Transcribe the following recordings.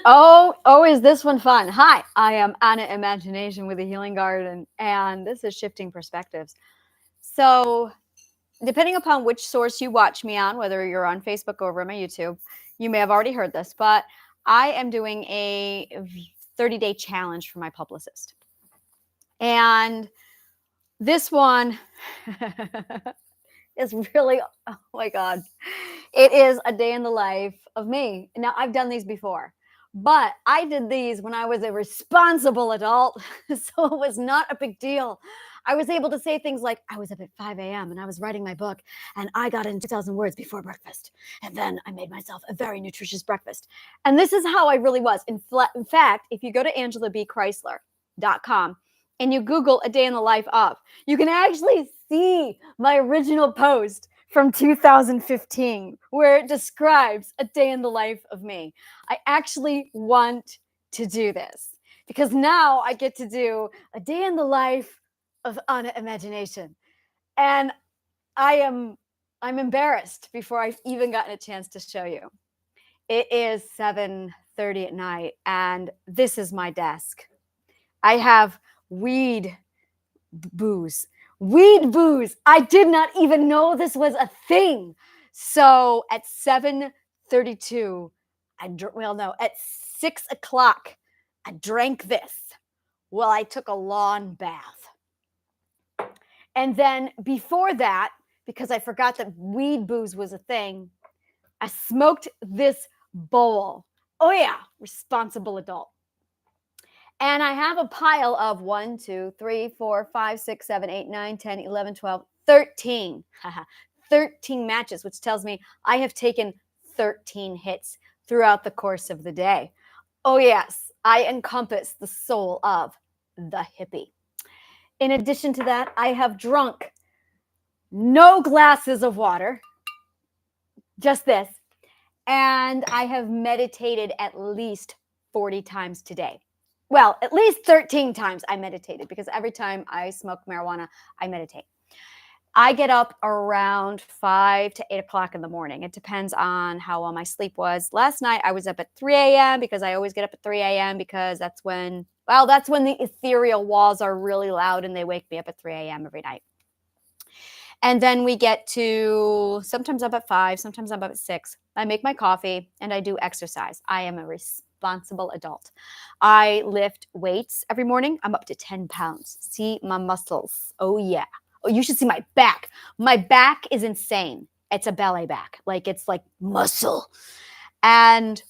Oh, is this one fun? Hi, I am Anna Imagination with a Healing Garden, and this is Shifting Perspectives. So, depending upon which source you watch me on, whether you're on Facebook or over my YouTube, you may have already heard this, but I am doing a 30-day challenge for my publicist. And this one is really, oh my God, it is a day in the life of me. Now, I've done these before, but I did these when I was a responsible adult. So it was not a big deal. I was able to say things like, I was up at 5 a.m. and I was writing my book and I got in 2,000 words before breakfast. And then I made myself a very nutritious breakfast. And this is how I really was. In fact, if you go to AngelaBChrysler.com and you Google a day in the life of, you can actually see my original post from 2015 where it describes a day in the life of me. I actually want to do this because now I get to do a day in the life of Anna Imagination. And I'm embarrassed before I've even gotten a chance to show you. It is 7:30 at night and this is my desk. I have weed booze. Weed booze. I did not even know this was a thing. So at 7:32, at 6 o'clock, I drank this. Well, I took a lawn bath. And then before that, because I forgot that weed booze was a thing, I smoked this bowl. Oh yeah, responsible adult. And I have a pile of 1, 2, 3, 4, 5, 6, 7, 8, 9, 10, 11, 12, 13. 13 matches, which tells me I have taken 13 hits throughout the course of the day. Oh, yes, I encompass the soul of the hippie. In addition to that, I have drunk no glasses of water, just this, and I have meditated at least 40 times today. Well, at least 13 times I meditated because every time I smoke marijuana, I meditate. I get up around 5 to 8 o'clock in the morning. It depends on how well my sleep was. Last night I was up at 3 a.m. because I always get up at 3 a.m. because that's when the ethereal walls are really loud and they wake me up at 3 a.m. every night. And then we get to, sometimes I'm up at 5, sometimes I'm up at 6. I make my coffee and I do exercise. I am a responsible adult. I lift weights every morning. I'm up to 10 pounds. See my muscles. Oh, yeah. Oh, you should see my back. My back is insane. It's a ballet back. It's like muscle. And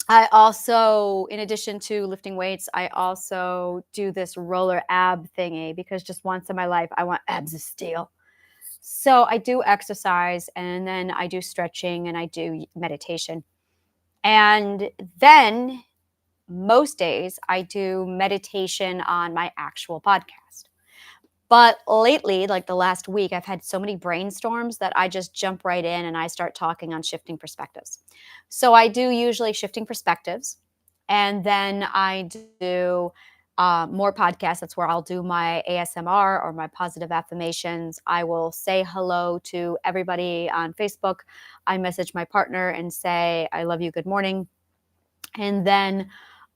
I also, in addition to lifting weights, I also do this roller ab thingy because just once in my life, I want abs of steel. So I do exercise and then I do stretching and I do meditation. And then most days I do meditation on my actual podcast. But lately, like the last week, I've had so many brainstorms that I just jump right in and I start talking on shifting perspectives. So I do usually shifting perspectives. And then I do more podcasts. That's where I'll do my ASMR or my positive affirmations. I will say hello to everybody on Facebook. I message my partner and say, I love you, good morning. And then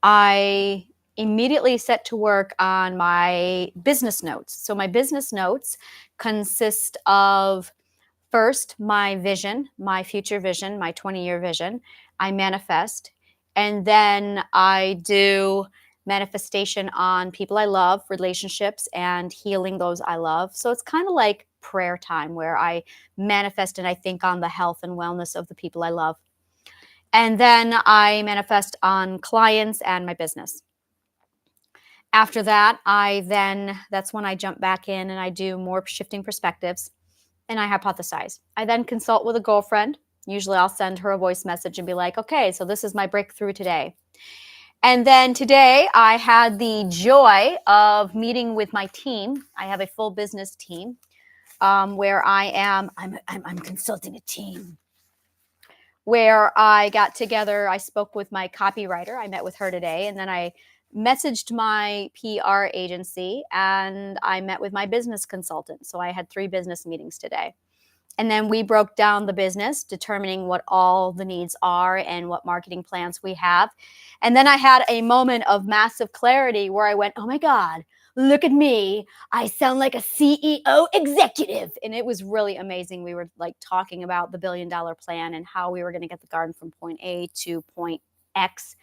I immediately set to work on my business notes. So my business notes consist of first my vision, my future vision, my 20-year vision. I manifest. And then I do manifestation on people I love, relationships, and healing those I love. So it's kind of like prayer time where I manifest and I think on the health and wellness of the people I love. And then I manifest on clients and my business. After that, that's when I jump back in and I do more shifting perspectives and I hypothesize. I then consult with a girlfriend. Usually I'll send her a voice message and be like, okay, so this is my breakthrough today. And then today I had the joy of meeting with my team. I have a full business team where I'm consulting a team. Where I got together, I spoke with my copywriter. I met with her today, and then I messaged my PR agency, and I met with my business consultant. So I had 3 business meetings today. And then we broke down the business, determining what all the needs are and what marketing plans we have. And then I had a moment of massive clarity where I went, oh my God, look at me. I sound like a CEO executive. And it was really amazing. We were like talking about the $1 billion plan and how we were going to get the garden from point A to point X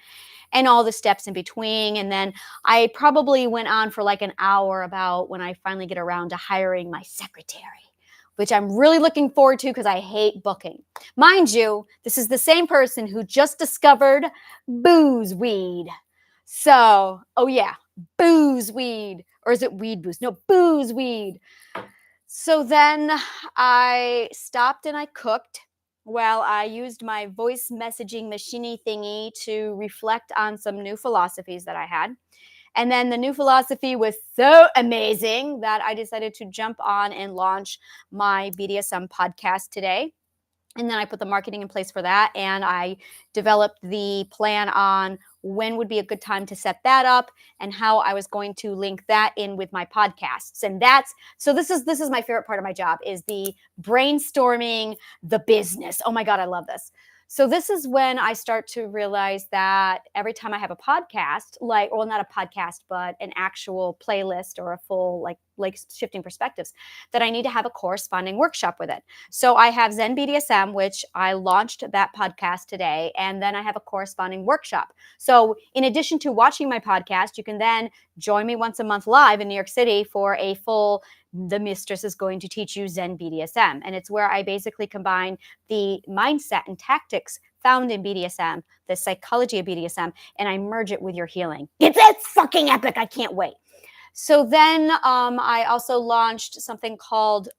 and all the steps in between. And then I probably went on for like an hour about when I finally get around to hiring my secretary, which I'm really looking forward to because I hate booking. Mind you, this is the same person who just discovered booze weed. So, oh yeah, booze weed. Or is it weed booze? No, booze weed. So then I stopped and I cooked while I used my voice messaging machine thingy to reflect on some new philosophies that I had. And then the new philosophy was so amazing that I decided to jump on and launch my BDSM podcast today. And then I put the marketing in place for that. And I developed the plan on when would be a good time to set that up and how I was going to link that in with my podcasts. And this is my favorite part of my job is the brainstorming the business. Oh my God, I love this. So this is when I start to realize that every time I have a podcast, not a podcast, but an actual playlist or a full like shifting perspectives, that I need to have a corresponding workshop with it. So I have Zen BDSM, which I launched that podcast today, and then I have a corresponding workshop. So in addition to watching my podcast, you can then join me once a month live in New York City for a full The Mistress is going to teach you Zen BDSM. And it's where I basically combine the mindset and tactics found in BDSM, the psychology of BDSM, and I merge it with your healing. It's fucking epic. I can't wait. So then I also launched something called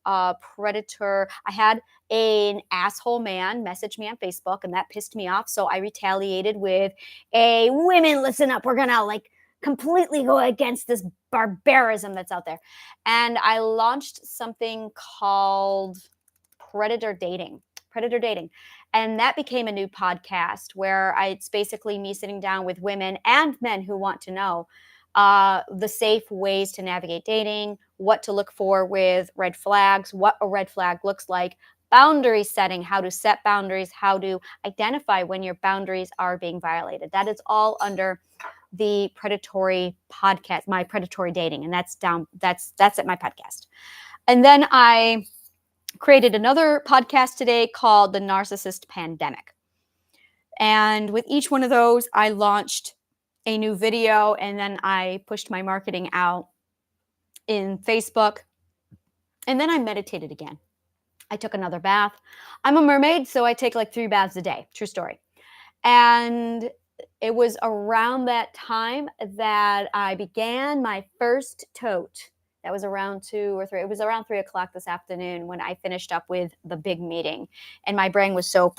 Predator. I had an asshole man message me on Facebook, and that pissed me off. So I retaliated with a women, listen up. We're going to completely go against this barbarism that's out there. And I launched something called Predator Dating. And that became a new podcast where it's basically me sitting down with women and men who want to know the safe ways to navigate dating, what to look for with red flags, what a red flag looks like, boundary setting, how to set boundaries, how to identify when your boundaries are being violated. That is all under the Predatory podcast, my Predatory Dating, and that's at my podcast. And then I created another podcast today called The Narcissist Pandemic. And with each one of those, I launched a new video, and then I pushed my marketing out in Facebook. And then I meditated again. I took another bath. I'm a mermaid, so I take 3 baths a day. True story. And it was around that time that I began my first tote. That was around 2 or 3. It was around 3 o'clock this afternoon when I finished up with the big meeting. And my brain was so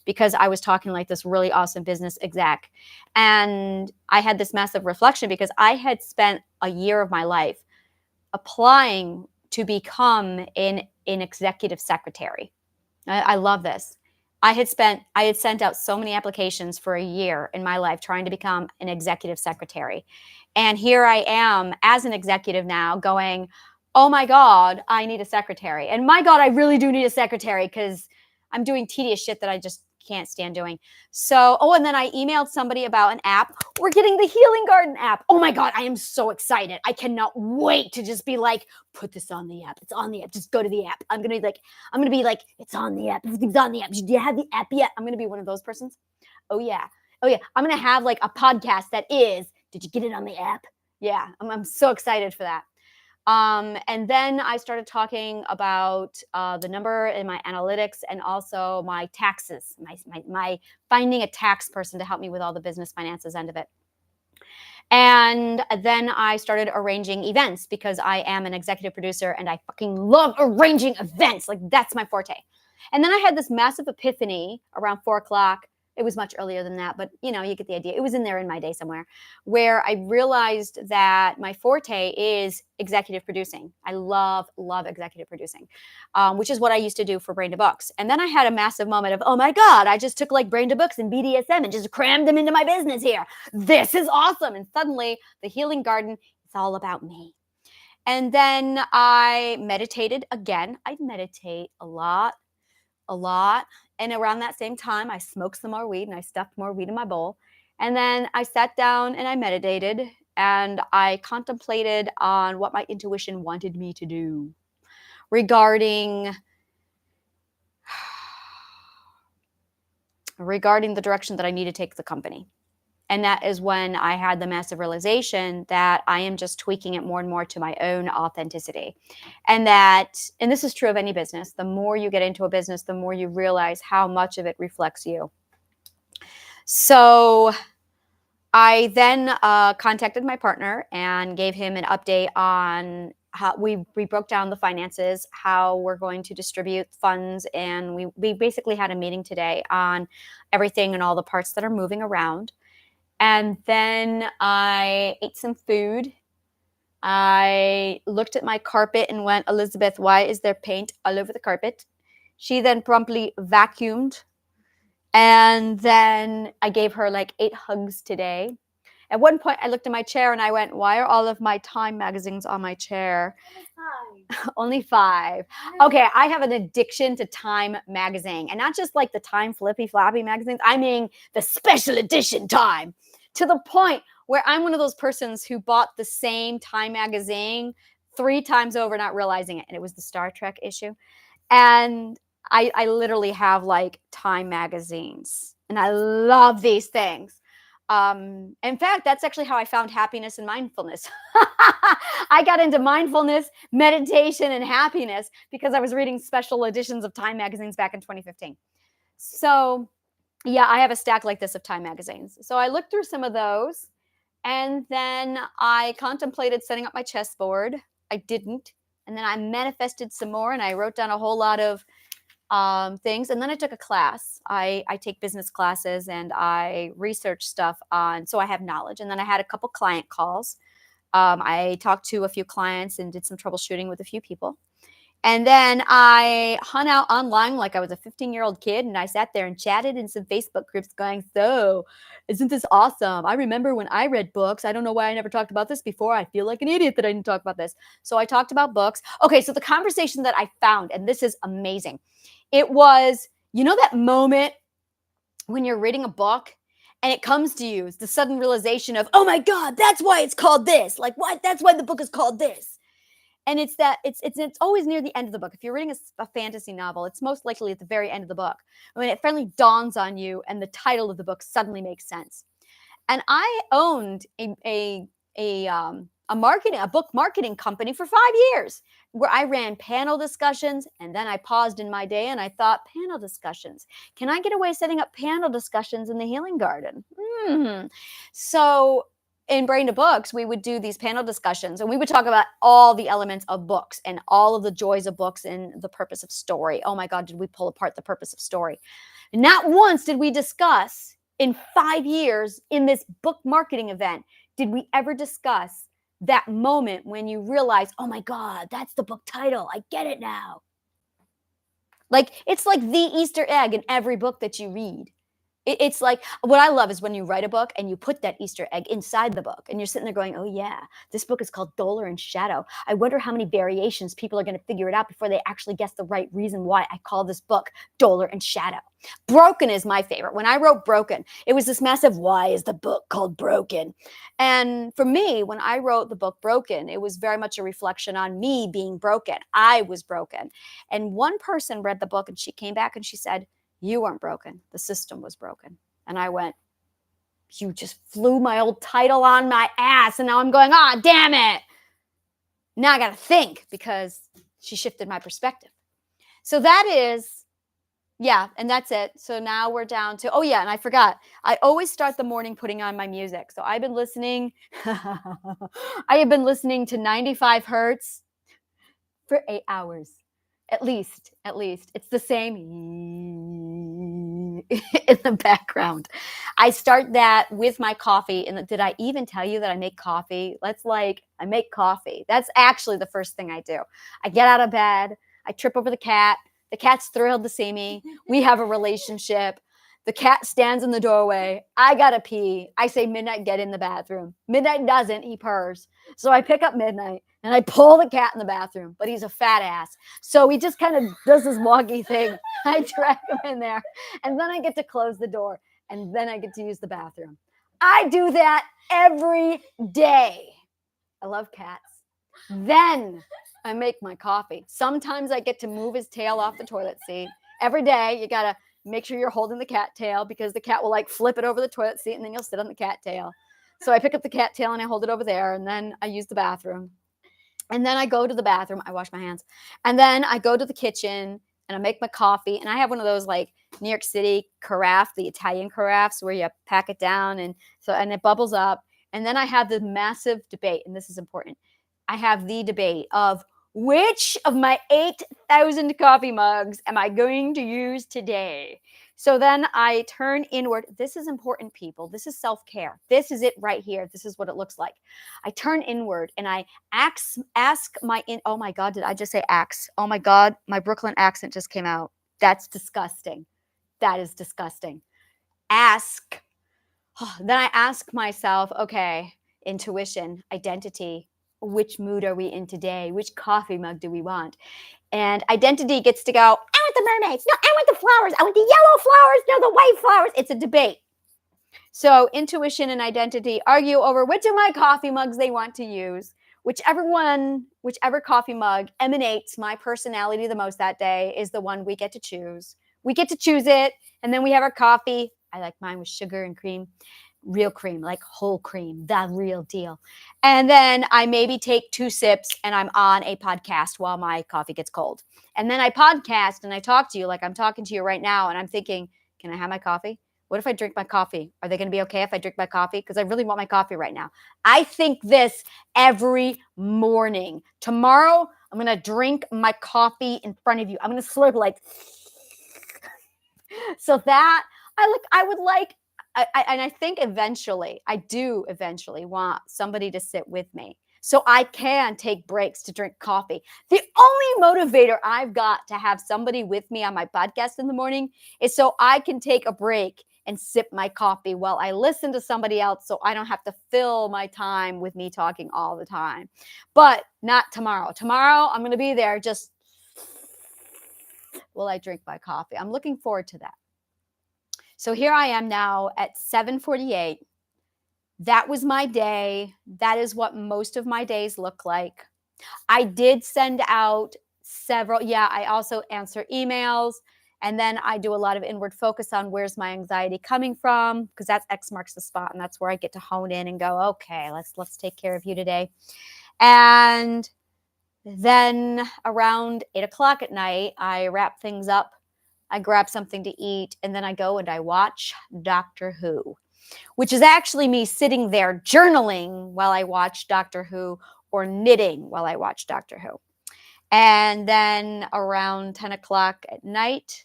because I was talking like this really awesome business exec. And I had this massive reflection because I had spent a year of my life applying to become an executive secretary. I love this. I had sent out so many applications for a year in my life trying to become an executive secretary. And here I am as an executive now going, oh my God, I need a secretary. And my God, I really do need a secretary because I'm doing tedious shit that I just can't stand doing. So, and then I emailed somebody about an app. We're getting the Healing Garden app. Oh my God, I am so excited. I cannot wait to just be like, put this on the app. It's on the app. Just go to the app. I'm going to be like, it's on the app. Everything's on the app. Do you have the app yet? I'm going to be one of those persons. Oh yeah. I'm going to have a podcast that is, did you get it on the app? Yeah. I'm so excited for that. And then I started talking about the number in my analytics and also my taxes, my finding a tax person to help me with all the business finances end of it. And then I started arranging events because I am an executive producer and I fucking love arranging events. That's my forte. And then I had this massive epiphany around 4 o'clock. It was much earlier than that, but you get the idea. It was in there in my day somewhere where I realized that my forte is executive producing. I love executive producing, which is what I used to do for Brain to Books. And then I had a massive moment of, oh my God, I just took Brain to Books and BDSM and just crammed them into my business here. This is awesome. And suddenly the Healing Garden is all about me. And then I meditated again. I meditate a lot, a lot. And around that same time, I smoked some more weed and I stuffed more weed in my bowl. And then I sat down and I meditated and I contemplated on what my intuition wanted me to do regarding the direction that I need to take the company. And that is when I had the massive realization that I am just tweaking it more and more to my own authenticity. And this is true of any business, the more you get into a business, the more you realize how much of it reflects you. So I then contacted my partner and gave him an update on how we broke down the finances, how we're going to distribute funds. And we basically had a meeting today on everything and all the parts that are moving around. And then I ate some food. I looked at my carpet and went, Elizabeth, why is there paint all over the carpet? She then promptly vacuumed. And then I gave her like 8 hugs today. At one point, I looked at my chair and I went, why are all of my Time magazines on my chair? Only 5. Okay, I have an addiction to Time magazine. And not just like the Time flippy floppy magazines. I mean the special edition Time. To the point where I'm one of those persons who bought the same Time magazine 3 times over, not realizing it. And it was the Star Trek issue. And I literally have like Time magazines. And I love these things. In fact, that's actually how I found happiness and mindfulness. I got into mindfulness, meditation, and happiness because I was reading special editions of Time magazines back in 2015. So, yeah, I have a stack like this of Time magazines. So I looked through some of those, and then I contemplated setting up my chessboard. I didn't. And then I manifested some more, and I wrote down a whole lot of things. And then I took a class. I take business classes and I research stuff so I have knowledge. And then I had a couple client calls. I talked to a few clients and did some troubleshooting with a few people. And then I hung out online like I was a 15-year-old kid, and I sat there and chatted in some Facebook groups going, so isn't this awesome? I remember when I read books. I don't know why I never talked about this before. I feel like an idiot that I didn't talk about this. So I talked about books. Okay, so the conversation that I found, and this is amazing, it was, that moment when you're reading a book and it comes to you, it's the sudden realization of, oh my God, that's why it's called this. Like, what? That's why the book is called this. And it's always near the end of the book. If you're reading a fantasy novel, it's most likely at the very end of the book. I mean, it finally dawns on you and the title of the book suddenly makes sense. And I owned a book marketing company for 5 years where I ran panel discussions, and then I paused in my day and I thought, panel discussions. Can I get away setting up panel discussions in the Healing Garden? So in Brain to Books, we would do these panel discussions and we would talk about all the elements of books and all of the joys of books and the purpose of story. Oh my God, did we pull apart the purpose of story? Not once did we discuss in 5 years in this book marketing event, did we ever discuss that moment when you realize, oh my God, that's the book title. I get it now. Like, it's like the Easter egg in every book that you read. It's like, what I love is when you write a book and you put that Easter egg inside the book and you're sitting there going, oh yeah, this book is called Dolor and Shadow. I wonder how many variations people are going to figure it out before they actually guess the right reason why I call this book Dolor and Shadow. Broken is my favorite. When I wrote Broken, it was this massive, why is the book called Broken? And for me, when I wrote the book Broken, it was very much a reflection on me being broken. I was broken. And one person read the book and she came back and she said, you weren't broken. The system was broken. And I went, you just flew my old title on my ass. And now I'm going, damn it. Now I got to think because she shifted my perspective. So that is, and that's it. So now we're down to, and I forgot. I always start the morning putting on my music. So I've been listening. I have been listening to 95 hertz for 8 hours. At least. It's the same in the background. I start that with my coffee. And did I even tell you that I make coffee? I make coffee. That's actually the first thing I do. I get out of bed. I trip over the cat. The cat's thrilled to see me. We have a relationship. The cat stands in the doorway. I gotta pee. I say, Midnight, get in the bathroom. Midnight doesn't. He purrs. So I pick up Midnight and I pull the cat in the bathroom, but he's a fat ass. So he just kind of does this wonky thing. I drag him in there and then I get to close the door and then I get to use the bathroom. I do that every day. I love cats. Then I make my coffee. Sometimes I get to move his tail off the toilet seat. Every day you gotta make sure you're holding the cat tail because the cat will like flip it over the toilet seat and then you'll sit on the cat tail. So I pick up the cat tail and I hold it over there and then I use the bathroom. And then I go to the bathroom. I wash my hands. And then I go to the kitchen and I make my coffee. And I have one of those like New York City carafe, the Italian carafes where you pack it down and it bubbles up. And then I have the massive debate, and this is important. I have the debate of which of my 8,000 coffee mugs am I going to use today? So then I turn inward. This is important, people. This is self-care. This is it right here. This is what it looks like. I turn inward and I ask oh my God, did I just say axe? Oh my God, my Brooklyn accent just came out. That's disgusting. That is disgusting. Then I ask myself, okay, intuition, identity, which mood are we in today? Which coffee mug do we want? And identity gets to go, I want the mermaids. No, I want the flowers. I want the yellow flowers. No, the white flowers. It's a debate. So intuition and identity argue over which of my coffee mugs they want to use. Whichever coffee mug emanates my personality the most that day is the one we get to choose. We get to choose it, and then we have our coffee. I like mine with sugar and cream. Real cream, like whole cream, the real deal. And then I maybe take 2 sips and I'm on a podcast while my coffee gets cold. And then I podcast and I talk to you like I'm talking to you right now. And I'm thinking, can I have my coffee? What if I drink my coffee? Are they going to be okay if I drink my coffee? Because I really want my coffee right now. I think this every morning. Tomorrow, I'm going to drink my coffee in front of you. I'm going to slurp like, so that I would like, and I think I do eventually want somebody to sit with me so I can take breaks to drink coffee. The only motivator I've got to have somebody with me on my podcast in the morning is so I can take a break and sip my coffee while I listen to somebody else so I don't have to fill my time with me talking all the time. But not tomorrow. Tomorrow, I'm going to be there just while I drink my coffee. I'm looking forward to that. So here I am now at 7:48. That was my day. That is what most of my days look like. I did send out I also answer emails. And then I do a lot of inward focus on where's my anxiety coming from, because that's X marks the spot. And that's where I get to hone in and go, okay, let's take care of you today. And then around 8:00 at night, I wrap things up. I grab something to eat, and then I go and I watch Doctor Who, which is actually me sitting there journaling while I watch Doctor Who or knitting while I watch Doctor Who. And then around 10:00 at night,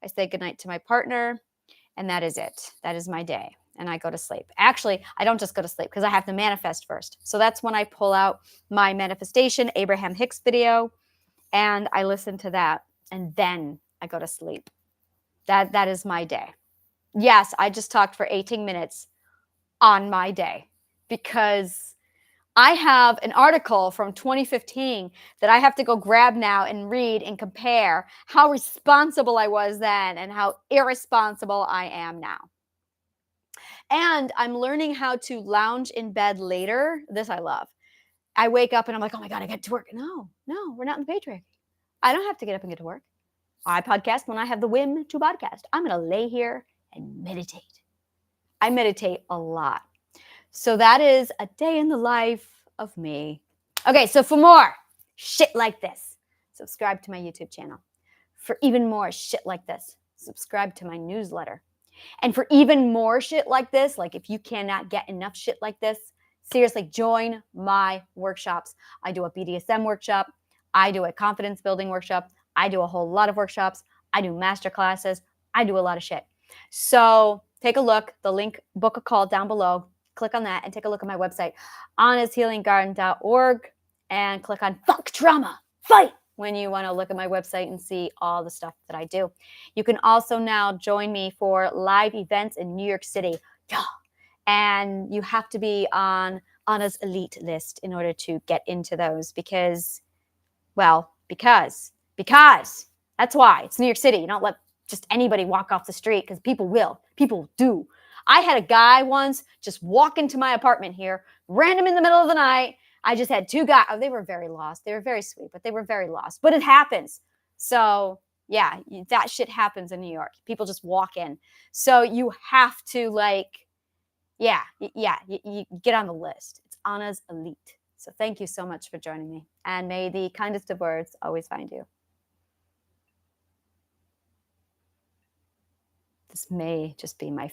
I say goodnight to my partner, and that is it. That is my day, and I go to sleep. Actually, I don't just go to sleep because I have to manifest first. So that's when I pull out my manifestation Abraham Hicks video, and I listen to that, and then I go to sleep. That is my day. Yes, I just talked for 18 minutes on my day because I have an article from 2015 that I have to go grab now and read and compare how responsible I was then and how irresponsible I am now. And I'm learning how to lounge in bed later. This I love. I wake up and I'm like, oh my God, I get to work. No, we're not in the patriarchy. I don't have to get up and get to work. I podcast when I have the whim to podcast. I'm going to lay here and meditate. I meditate a lot. So that is a day in the life of me. Okay, so for more shit like this, subscribe to my YouTube channel. For even more shit like this, subscribe to my newsletter. And for even more shit like this, like if you cannot get enough shit like this, seriously, join my workshops. I do a BDSM workshop. I do a confidence building workshop. I do a whole lot of workshops. I do master classes. I do a lot of shit. So take a look. The link, book a call down below. Click on that and take a look at my website, honnesthealinggarden.org, and click on Fuck Trauma, Fight when you want to look at my website and see all the stuff that I do. You can also now join me for live events in New York City. Yeah. And you have to be on Anna's elite list in order to get into those because, well, because that's why it's New York City. You don't let just anybody walk off the street because people do. I had a guy once just walk into my apartment here, random in the middle of the night. I just had two guys. Oh, they were very lost. They were very sweet, but they were very lost. But it happens. So yeah, that shit happens in New York. People just walk in. So you have to like, yeah, you get on the list. It's Anna's elite. So thank you so much for joining me. And may the kindest of words always find you. This may just be my